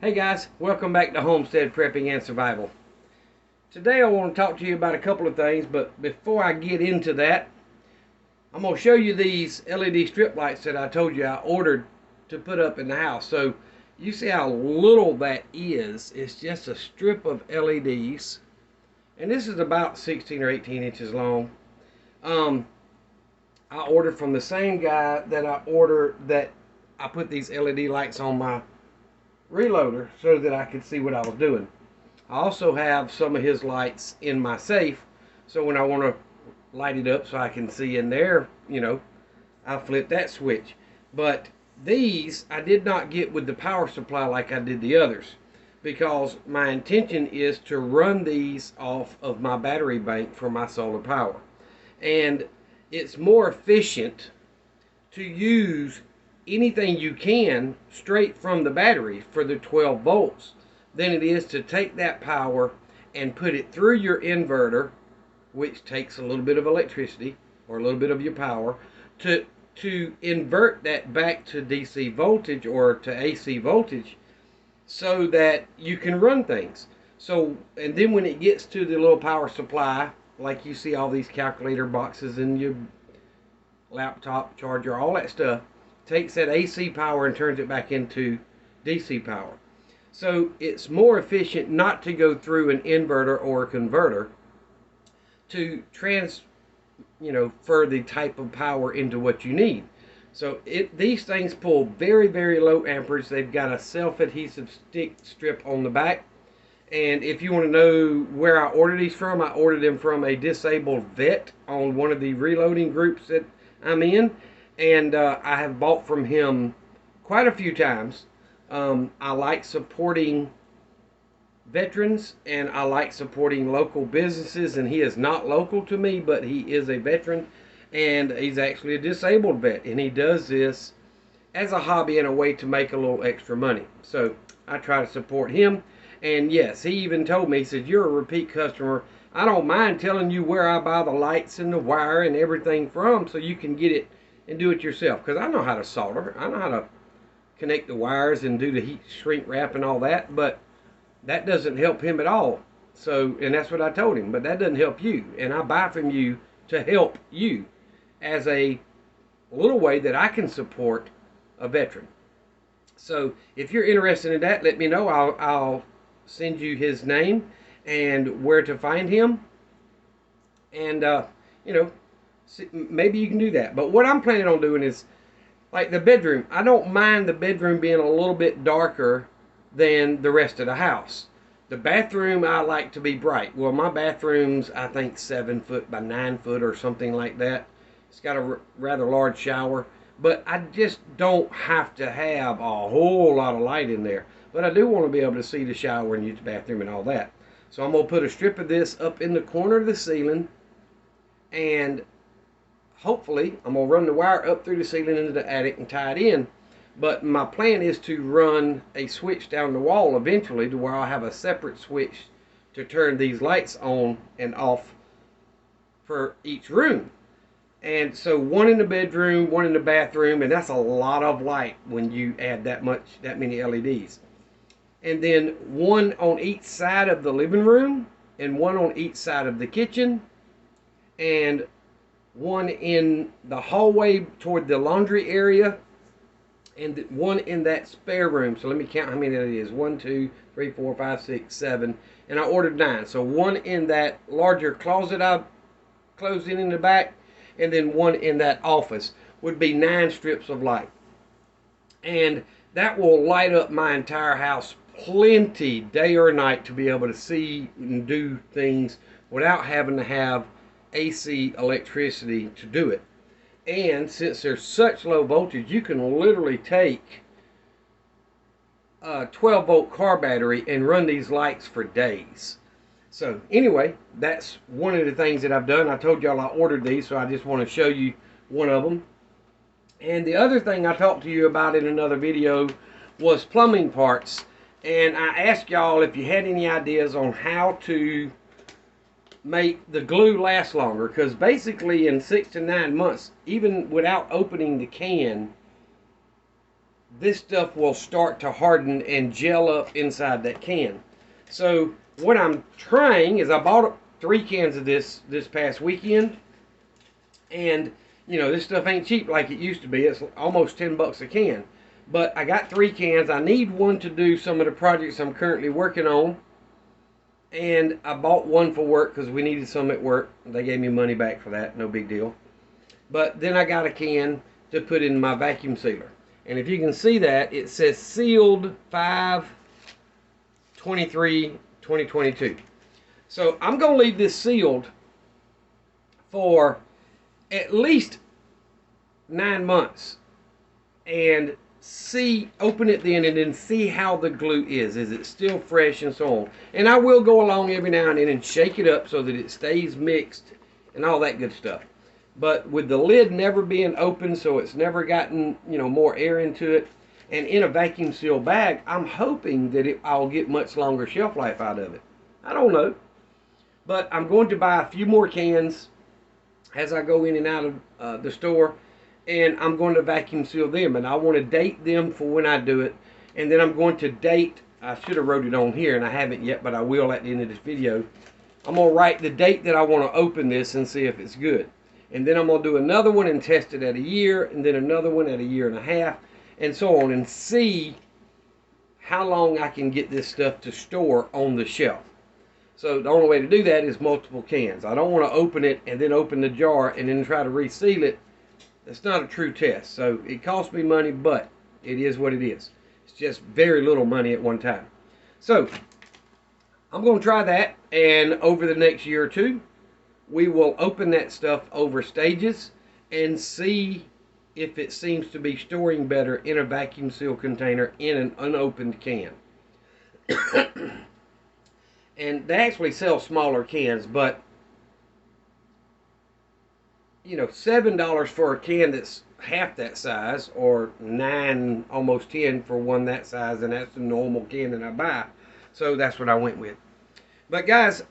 Hey guys, welcome back to Homestead Prepping and Survival. Today I want to talk to you about a couple of things, but before I get into that, I'm going to show you these LED strip lights that I told you I ordered to put up in the house. So you see how little that is. It's just a strip of LEDs, and this is about 16 or 18 inches long. I ordered from the same guy that I put these LED lights on my reloader so that I could see what I was doing. I also have some of his lights in my safe, so when I want to light it up so I can see in there, I flip that switch. But these I did not get with the power supply like I did the others, because my intention is to run these off of my battery bank for my solar power. And it's more efficient to use anything you can straight from the battery for the 12 volts than it is to take that power and put it through your inverter, which takes a little bit of electricity or a little bit of your power, to invert that back to DC voltage or to AC voltage so that you can run things. So, and then when it gets to the little power supply, like you see all these calculator boxes in your laptop charger, all that stuff, takes that AC power and turns it back into DC power. So it's more efficient not to go through an inverter or a converter to for the type of power into what you need. So these things pull very, very low amperage. They've got a self-adhesive stick strip on the back. And if you want to know where I ordered these from, I ordered them from a disabled vet on one of the reloading groups that I'm in. And I have bought from him quite a few times. I like supporting veterans, and I like supporting local businesses, and he is not local to me, but he is a veteran, and he's actually a disabled vet, and he does this as a hobby and a way to make a little extra money. So I try to support him. And yes, he even told me, he said, "You're a repeat customer. I don't mind telling you where I buy the lights and the wire and everything from so you can get it and do it yourself." Because I know how to solder. I know how to connect the wires and do the heat shrink wrap and all that. But that doesn't help him at all. So, and that's what I told him. But that doesn't help you. And I buy from you to help you as a little way that I can support a veteran. So if you're interested in that, let me know. I'll send you his name and where to find him. And, maybe you can do that. But what I'm planning on doing is, like the bedroom, I don't mind the bedroom being a little bit darker than the rest of the house. The bathroom I like to be bright. Well, my bathroom's, I think, 7 foot by 9 foot or something like that. It's got a rather large shower. But I just don't have to have a whole lot of light in there. But I do want to be able to see the shower and use the bathroom and all that. So I'm going to put a strip of this up in the corner of the ceiling. And hopefully I'm going to run the wire up through the ceiling into the attic and tie it in. But my plan is to run a switch down the wall eventually to where I'll have a separate switch to turn these lights on and off for each room. And so one in the bedroom, one in the bathroom, and that's a lot of light when you add that many LEDs. And then one on each side of the living room, and one on each side of the kitchen, and one in the hallway toward the laundry area, and one in that spare room. So let me count how many that is. 1, 2, 3, 4, 5, 6, 7. And I ordered 9. So one in that larger closet I closed in the back, and then one in that office would be 9 strips of light. And that will light up my entire house plenty, day or night, to be able to see and do things without having to have AC electricity to do it. And since there's such low voltage, you can literally take a 12 volt car battery and run these lights for days. So anyway, that's one of the things that I've done. I told y'all I ordered these, so I just want to show you one of them. And the other thing I talked to you about in another video was plumbing parts. And I asked y'all if you had any ideas on how to make the glue last longer. Because basically in 6 to 9 months, even without opening the can, this stuff will start to harden and gel up inside that can. So what I'm trying is I bought 3 cans of this past weekend, and you know, this stuff ain't cheap like it used to be. It's almost $10 a can. But I got 3 cans. I need one to do some of the projects I'm currently working on. And I bought one for work because we needed some at work. They gave me money back for that. No big deal. But then I got a can to put in my vacuum sealer. And if you can see that, it says sealed 5/23/2022. So I'm going to leave this sealed for at least 9 months and open it then and then see how the glue is. Is it still fresh and so on? And I will go along every now and then and shake it up so that it stays mixed and all that good stuff. But with the lid never being open, so it's never gotten, you know, more air into it, and in a vacuum seal bag, I'm hoping that I'll get much longer shelf life out of it. I don't know. But I'm going to buy a few more cans as I go in and out of the store, and I'm going to vacuum seal them, and I want to date them for when I do it. And then I'm going to date, I should have wrote it on here and I haven't yet, but I will at the end of this video. I'm going to write the date that I want to open this and see if it's good. And then I'm going to do another one and test it at a year, and then another one at a year and a half, and so on, and see how long I can get this stuff to store on the shelf. So the only way to do that is multiple cans. I don't want to open it and then open the jar and then try to reseal it. That's not a true test. So it cost me money, but it is what it is. It's just very little money at one time. So I'm going to try that, and over the next year or two, we will open that stuff over stages and see if it seems to be storing better in a vacuum seal container in an unopened can. And they actually sell smaller cans, but you know, $7 for a can that's half that size, or $9, almost $10 for one that size, and that's the normal can that I buy. So that's what I went with. But guys,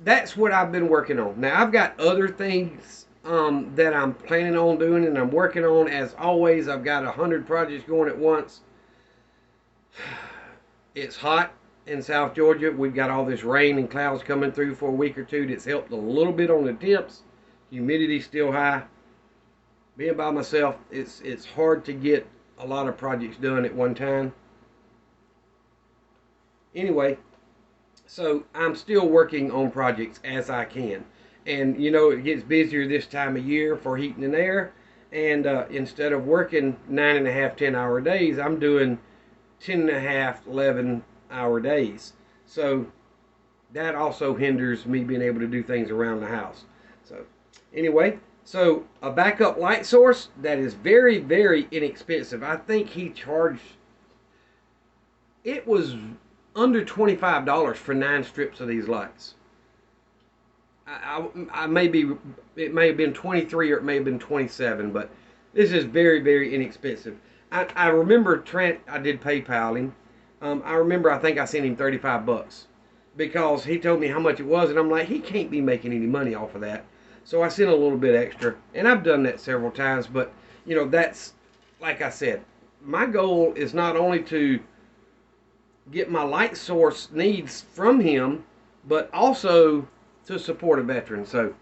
that's what I've been working on. Now I've got other things that I'm planning on doing and I'm working on. As always, I've got 100 projects going at once. It's hot in South Georgia. We've got all this rain and clouds coming through for a week or two. That's helped a little bit on the temps. Humidity's still high. Being by myself, it's hard to get a lot of projects done at one time. Anyway, so I'm still working on projects as I can. And you know, it gets busier this time of year for heating and air. And instead of working 9.5, 10-hour days, I'm doing 10.5, 11-hour days. So that also hinders me being able to do things around the house. So anyway, so a backup light source that is very, very inexpensive. I think he charged, it was under $25 for 9 strips of these lights. I may be, it may have been 23 or it may have been 27, but this is very, very inexpensive. I remember Trent, I did PayPal him. I remember, I think I sent him $35 because he told me how much it was, and I'm like, he can't be making any money off of that. So I sent a little bit extra, and I've done that several times. But you know, that's, like I said, my goal is not only to get my light source needs from him, but also to support a veteran. So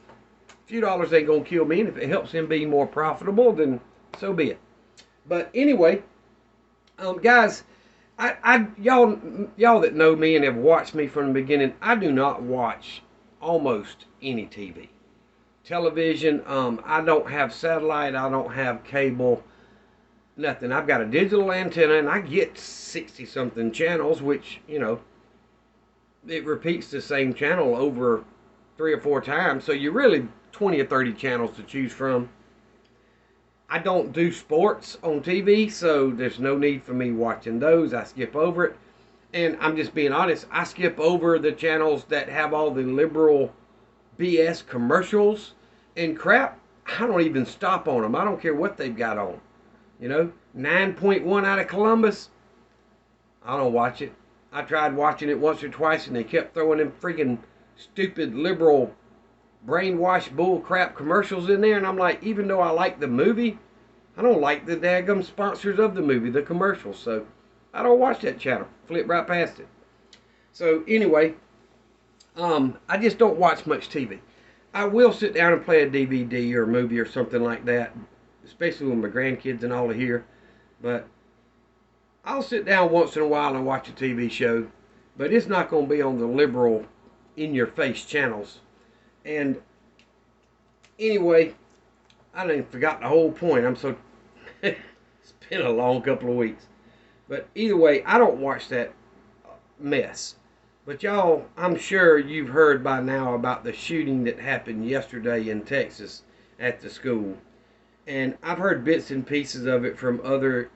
a few dollars ain't gonna kill me, and if it helps him be more profitable, then so be it. But anyway, guys, y'all that know me and have watched me from the beginning, I do not watch almost any television. I don't have satellite, I don't have cable, nothing. I've got a digital antenna, and I get 60-something channels, which, you know, it repeats the same channel over 3 or 4 times, so you really 20 or 30 channels to choose from. I don't do sports on TV, so there's no need for me watching those. I skip over it. And I'm just being honest, I skip over the channels that have all the liberal BS commercials and crap. I don't even stop on them. I don't care what they've got on. You know, 9.1 out of Columbus, I don't watch it. I tried watching it once or twice, and they kept throwing them freaking stupid liberal brainwash bull crap commercials in there, and I'm like, even though I like the movie, I don't like the daggum sponsors of the movie, the commercials, so I don't watch that channel. Flip right past it. So anyway, I just don't watch much TV. I will sit down and play a DVD or a movie or something like that, especially when my grandkids and all are here. But I'll sit down once in a while and watch a TV show, but it's not going to be on the liberal, in-your-face channels. And anyway, I done forgot the whole point. I'm so it's been a long couple of weeks. But either way, I don't watch that mess. But y'all, I'm sure you've heard by now about the shooting that happened yesterday in Texas at the school. And I've heard bits and pieces of it from other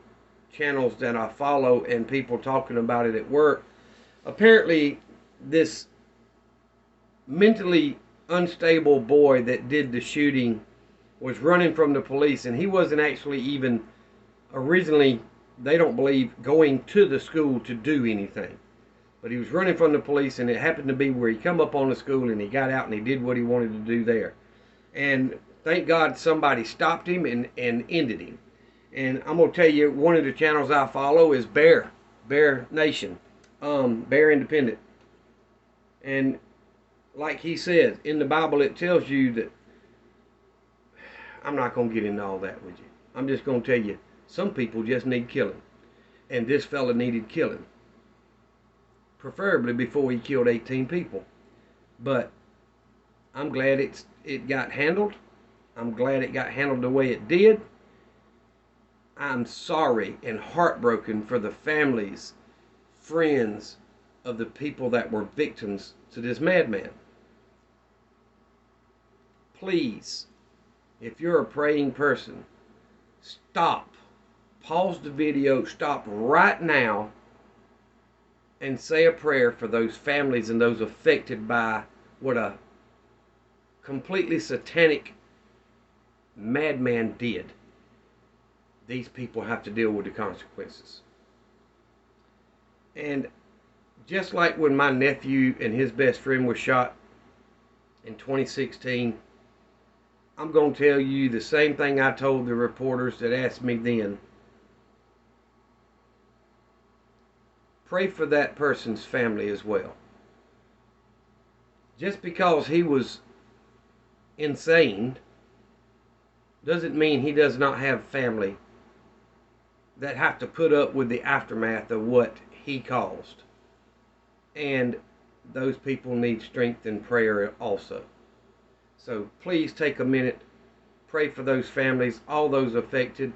channels that I follow and people talking about it at work. Apparently, this mentally unstable boy that did the shooting was running from the police, and he wasn't actually even originally, they don't believe, going to the school to do anything. But he was running from the police, and it happened to be where he come up on the school, and he got out and he did what he wanted to do there. And thank God somebody stopped him and ended him. And I'm going to tell you, one of the channels I follow is Bear Nation, Bear Independent. And like he says, in the Bible it tells you that, I'm not going to get into all that with you. I'm just going to tell you, some people just need killing. And this fella needed killing. Preferably before he killed 18 people. But I'm glad it got handled. I'm glad it got handled the way it did. I'm sorry and heartbroken for the families, friends of the people that were victims to this madman. Please, if you're a praying person, stop. Pause the video, stop right now, and say a prayer for those families and those affected by what a completely satanic madman did. These people have to deal with the consequences. And just like when my nephew and his best friend was shot in 2016, I'm going to tell you the same thing I told the reporters that asked me then. Pray for that person's family as well. Just because he was insane doesn't mean he does not have family that have to put up with the aftermath of what he caused. And those people need strength and prayer also. So please take a minute, pray for those families, all those affected.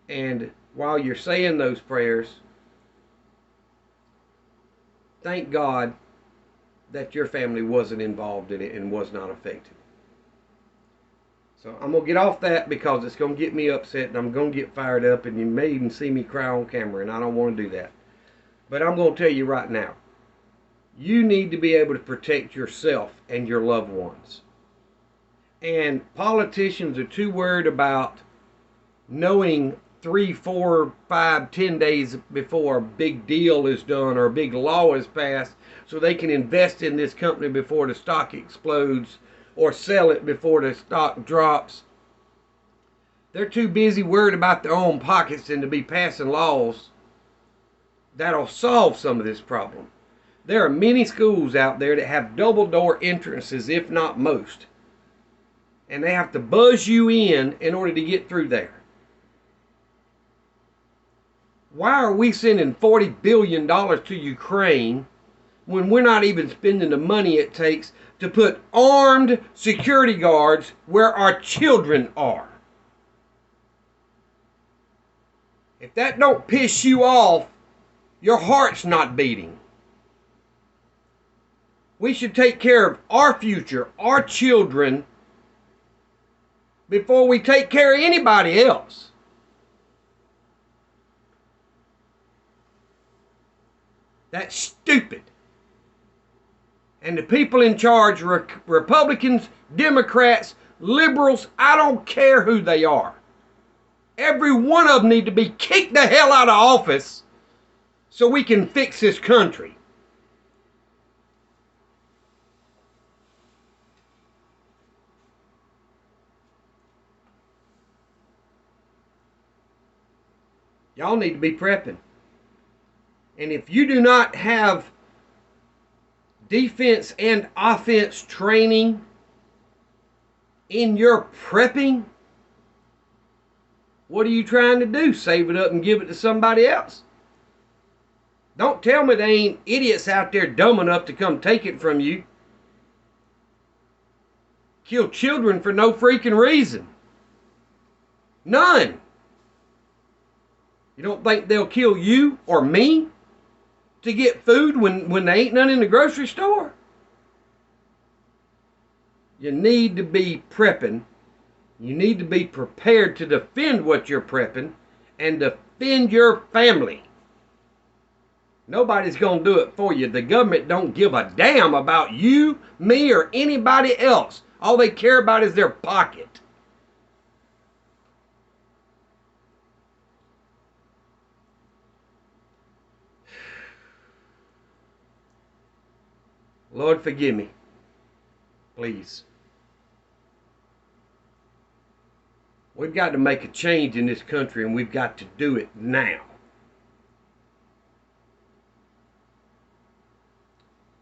And while you're saying those prayers, thank God that your family wasn't involved in it and was not affected. So I'm going to get off that because it's going to get me upset and I'm going to get fired up, and you may even see me cry on camera, and I don't want to do that. But I'm going to tell you right now, you need to be able to protect yourself and your loved ones. And politicians are too worried about knowing 3, 4, 5, 10 days before a big deal is done or a big law is passed so they can invest in this company before the stock explodes or sell it before the stock drops. They're too busy worried about their own pockets than to be passing laws that'll solve some of this problem. There are many schools out there that have double door entrances, if not most. And they have to buzz you in order to get through there. Why are we sending $40 billion to Ukraine when we're not even spending the money it takes to put armed security guards where our children are? If that don't piss you off, your heart's not beating. We should take care of our future, our children, before we take care of anybody else. That's stupid. And the people in charge, Republicans, Democrats, liberals, I don't care who they are. Every one of them need to be kicked the hell out of office so we can fix this country. Y'all need to be prepping. And if you do not have defense and offense training in your prepping, what are you trying to do? Save it up and give it to somebody else? Don't tell me there ain't idiots out there dumb enough to come take it from you. Kill children for no freaking reason. None. You don't think they'll kill you or me to get food when there ain't none in the grocery store? You need to be prepping. You need to be prepared to defend what you're prepping and defend your family. Nobody's going to do it for you. The government don't give a damn about you, me, or anybody else. All they care about is their pocket. Lord, forgive me. Please. We've got to make a change in this country, and we've got to do it now.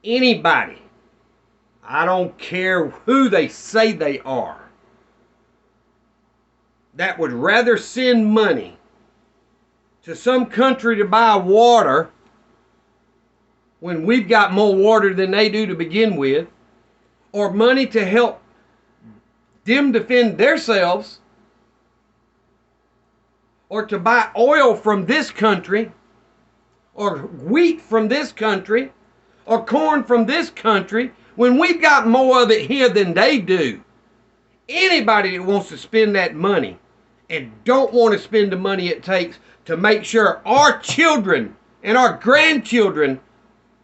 Anybody, I don't care who they say they are, that would rather send money to some country to buy water when we've got more water than they do to begin with, or money to help them defend themselves, or to buy oil from this country, or wheat from this country, or corn from this country, when we've got more of it here than they do. Anybody that wants to spend that money and don't want to spend the money it takes to make sure our children and our grandchildren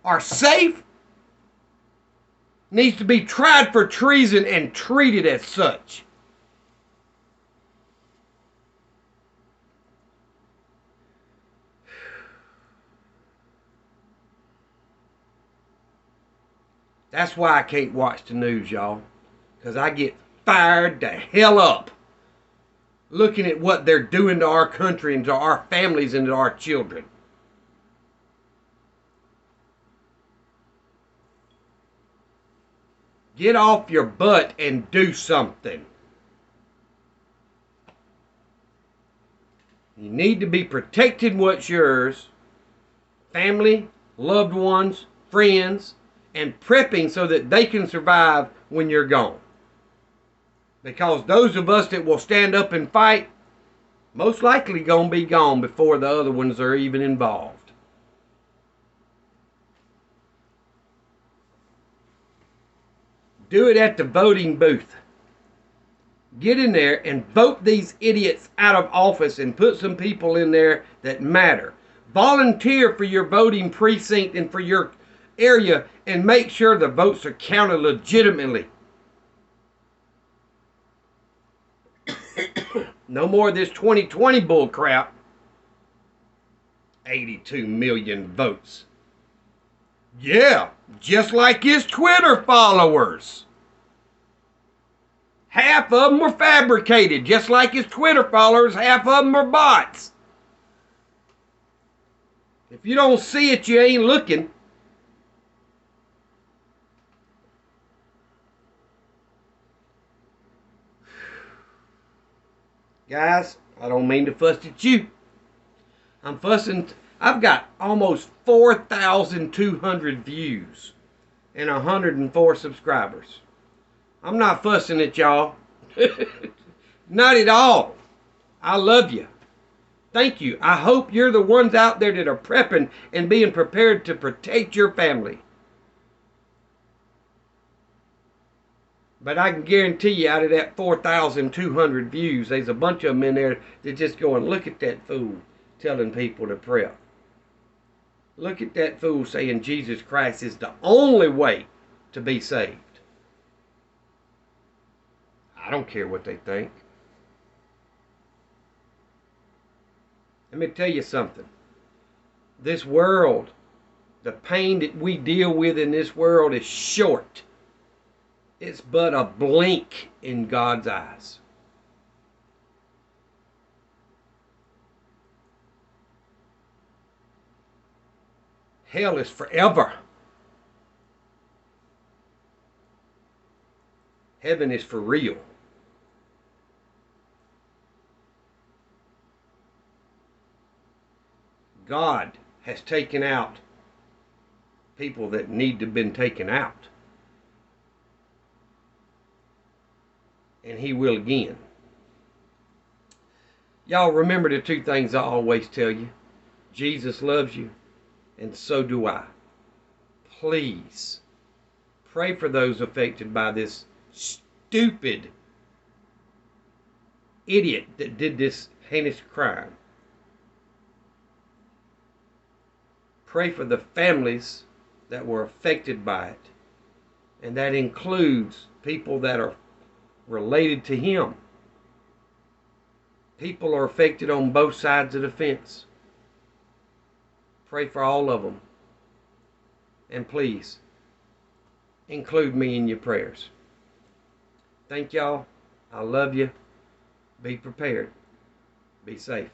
are safe needs to be tried for treason and treated as such. That's why I can't watch the news, y'all. Because I get fired the hell up looking at what they're doing to our country and to our families and to our children. Get off your butt and do something. You need to be protecting what's yours. Family, loved ones, friends, and prepping so that they can survive when you're gone. Because those of us that will stand up and fight, most likely going to be gone before the other ones are even involved. Do it at the voting booth. Get in there and vote these idiots out of office and put some people in there that matter. Volunteer for your voting precinct and for your area and make sure the votes are counted legitimately. No more of this 2020 bull crap. 82 million votes. Yeah, just like his Twitter followers. Half of them were fabricated, just like his Twitter followers, half of them are bots. If you don't see it, you ain't looking. Guys, I don't mean to fuss at you. I'm fussing. I've got almost 4,200 views and 104 subscribers. I'm not fussing at y'all. Not at all. I love you. Thank you. I hope you're the ones out there that are prepping and being prepared to protect your family. But I can guarantee you out of that 4,200 views, there's a bunch of them in there that just go and look at that fool telling people to prep. Look at that fool saying Jesus Christ is the only way to be saved. I don't care what they think. Let me tell you something. This world, the pain that we deal with in this world is short. It's but a blink in God's eyes. Hell is forever. Heaven is for real. God has taken out people that need to have been taken out. And He will again. Y'all remember the two things I always tell you. Jesus loves you, and so do I. Please pray for those affected by this stupid idiot that did this heinous crime. Pray for the families that were affected by it. And that includes people that are related to him. People are affected on both sides of the fence. Pray for all of them. And please, include me in your prayers. Thank y'all. I love you. Be prepared. Be safe.